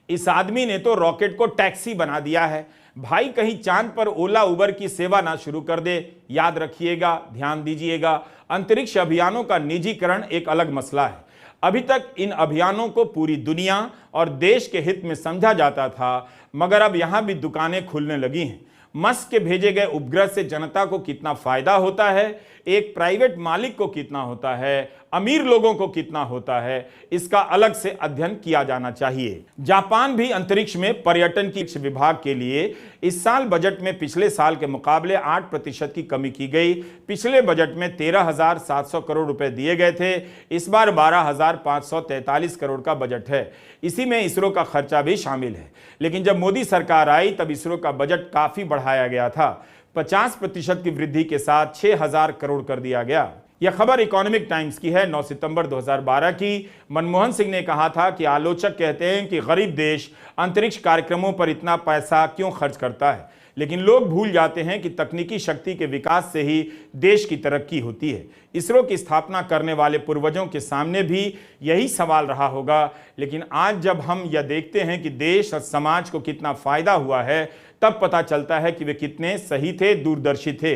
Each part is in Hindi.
इस आदमी ने तो रॉकेट को टैक्सी बना दिया है। भाई कहीं चांद पर ओला उबर की सेवा ना शुरू कर दे। याद रखिएगा, ध्यान दीजिएगा, अंतरिक्ष अभियानों का निजीकरण एक अलग मसला है। अभी तक इन अभियानों को पूरी दुनिया और देश के हित में समझा जाता था, मगर अब यहां भी दुकानें खुलने लगी हैं। मस्क के भेजे गए उपग्रह से जनता को कितना फायदा होता है, एक प्राइवेट मालिक को कितना होता है, अमीर लोगों को कितना होता है, इसका अलग से अध्ययन किया जाना चाहिए। जापान भी अंतरिक्ष में पर्यटन की विभाग के लिए इस साल बजट में पिछले साल के मुकाबले 8% की कमी की गई। पिछले बजट में 13,700 करोड़ रुपए दिए गए थे, इस बार 12,543 करोड़ का बजट है। इसी में इसरो का खर्चा भी शामिल है। लेकिन जब मोदी सरकार आई तब इसरो का बजट काफी बढ़ाया गया था। 50% की वृद्धि के साथ 6,000 करोड़ कर दिया गया। यह खबर इकोनॉमिक टाइम्स की है, 9 सितंबर 2012 की। मनमोहन सिंह ने कहा था कि आलोचक कहते हैं कि गरीब देश अंतरिक्ष कार्यक्रमों पर इतना पैसा क्यों खर्च करता है, लेकिन लोग भूल जाते हैं कि तकनीकी शक्ति के विकास से ही देश की तरक्की होती है। इसरो की स्थापना करने वाले पूर्वजों के सामने भी यही सवाल रहा होगा, लेकिन आज जब हम यह देखते हैं कि देश और समाज को कितना फायदा हुआ है, तब पता चलता है कि वे कितने सही थे, दूरदर्शी थे।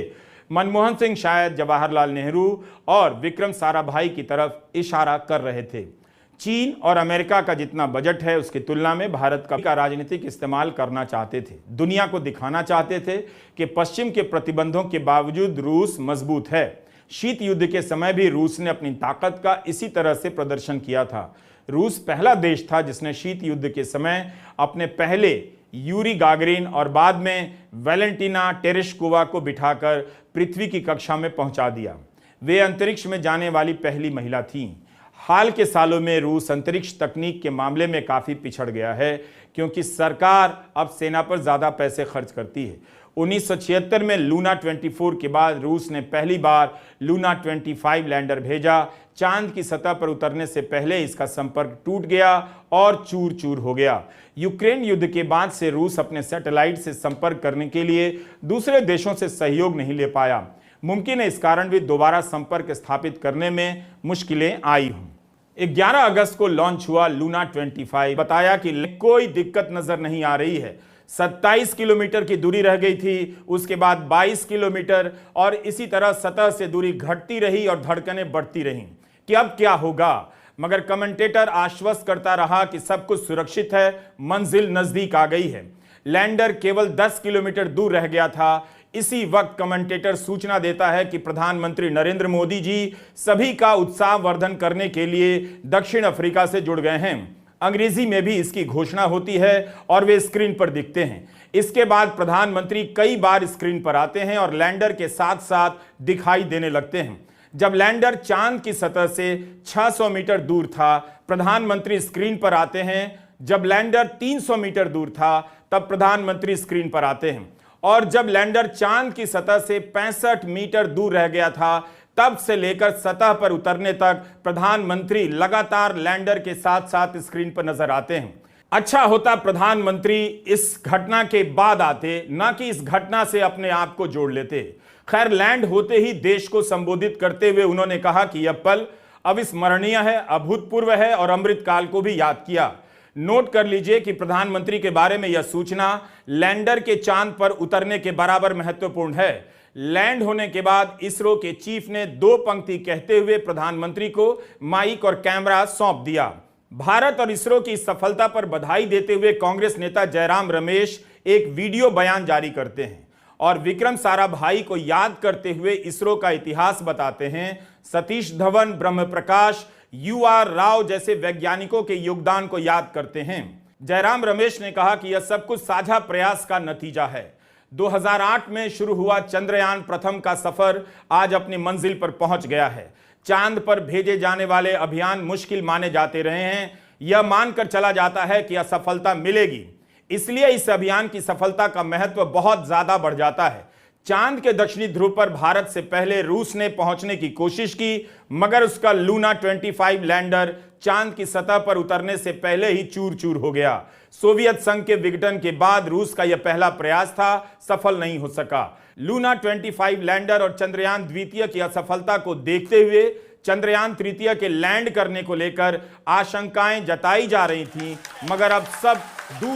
मनमोहन सिंह शायद जवाहरलाल नेहरू और विक्रम साराभाई की तरफ इशारा कर रहे थे। चीन और अमेरिका का जितना बजट है उसकी तुलना में भारत का राजनीतिक इस्तेमाल करना चाहते थे। दुनिया को दिखाना चाहते थे कि पश्चिम के प्रतिबंधों के बावजूद रूस मजबूत है। शीत युद्ध के समय भी रूस ने अपनी ताकत का इसी तरह से प्रदर्शन किया था। रूस पहला देश था जिसने शीत युद्ध के समय अपने पहले यूरी गागरिन और बाद में वैलेंटिना टेरेश्कोवा को बिठाकर पृथ्वी की कक्षा में पहुंचा दिया। वे अंतरिक्ष में जाने वाली पहली महिला थीं। हाल के सालों में रूस अंतरिक्ष तकनीक के मामले में काफ़ी पिछड़ गया है, क्योंकि सरकार अब सेना पर ज़्यादा पैसे खर्च करती है। 1976 में लूना 24 के बाद रूस ने पहली बार लूना 25 लैंडर भेजा। चांद की सतह पर उतरने से पहले इसका संपर्क टूट गया और चूर चूर हो गया। यूक्रेन युद्ध के बाद से रूस अपने सैटेलाइट से संपर्क करने के लिए दूसरे देशों से सहयोग नहीं ले पाया। मुमकिन है इस कारण भी दोबारा संपर्क स्थापित करने में मुश्किलें आई हों। 11 अगस्त को लॉन्च हुआ लूना 25। बताया कि कोई दिक्कत नजर नहीं आ रही है। 27 किलोमीटर की दूरी रह गई थी, उसके बाद 22 किलोमीटर, और इसी तरह सतह से दूरी घटती रही और धड़कनें बढ़ती रहीं कि अब क्या होगा। मगर कमेंटेटर आश्वस्त करता रहा कि सब कुछ सुरक्षित है, मंजिल नजदीक आ गई है। लैंडर केवल 10 किलोमीटर दूर रह गया था। इसी वक्त कमेंटेटर सूचना देता है कि प्रधानमंत्री नरेंद्र मोदी जी सभी का उत्साह वर्धन करने के लिए दक्षिण अफ्रीका से जुड़ गए हैं। अंग्रेजी में भी इसकी घोषणा होती है और वे स्क्रीन पर दिखते हैं। इसके बाद प्रधानमंत्री कई बार स्क्रीन पर आते हैं और लैंडर के साथ साथ दिखाई देने लगते हैं। जब लैंडर चांद की सतह से 600 मीटर दूर था, प्रधानमंत्री स्क्रीन पर आते हैं। जब लैंडर 300 मीटर दूर था, तब प्रधानमंत्री स्क्रीन पर आते हैं। और जब लैंडर चांद की सतह से 65 मीटर दूर रह गया था, तब से लेकर सतह पर उतरने तक प्रधानमंत्री लगातार लैंडर के साथ साथ स्क्रीन पर नजर आते हैं। अच्छा होता प्रधानमंत्री इस घटना के बाद आते, ना कि इस घटना से अपने आप को जोड़ लेते। खैर, लैंड होते ही देश को संबोधित करते हुए उन्होंने कहा कि यह पल अविस्मरणीय है, अभूतपूर्व है और अमृतकाल को भी याद किया। नोट कर लीजिए कि प्रधानमंत्री के बारे में यह सूचना लैंडर के चांद पर उतरने के बराबर महत्वपूर्ण है। लैंड होने के बाद इसरो के चीफ ने 2 पंक्ति कहते हुए प्रधानमंत्री को माइक और कैमरा सौंप दिया। भारत और इसरो की सफलता पर बधाई देते हुए कांग्रेस नेता जयराम रमेश एक वीडियो बयान जारी करते हैं और विक्रम साराभाई को याद करते हुए इसरो का इतिहास बताते हैं। सतीश धवन, ब्रह्म प्रकाश, UR राव जैसे वैज्ञानिकों के योगदान को याद करते हैं। जयराम रमेश ने कहा कि यह सब कुछ साझा प्रयास का नतीजा है। 2008 में शुरू हुआ चंद्रयान प्रथम का सफर आज अपनी मंजिल पर पहुंच गया है। चांद पर भेजे जाने वाले अभियान मुश्किल माने जाते रहे हैं। यह मानकर चला जाता है कि असफलता मिलेगी, इसलिए इस अभियान की सफलता का महत्व बहुत ज्यादा बढ़ जाता है। चांद के दक्षिणी ध्रुव पर भारत से पहले रूस ने पहुंचने की कोशिश की, मगर उसका लूना 25 लैंडर चांद की सतह पर उतरने से पहले ही चूर चूर हो गया। सोवियत संघ के विघटन के बाद रूस का यह पहला प्रयास था, सफल नहीं हो सका। लूना 25 लैंडर और चंद्रयान द्वितीय की असफलता को देखते हुए चंद्रयान तृतीय के लैंड करने को लेकर आशंकाएं जताई जा रही थी, मगर अब सब दूर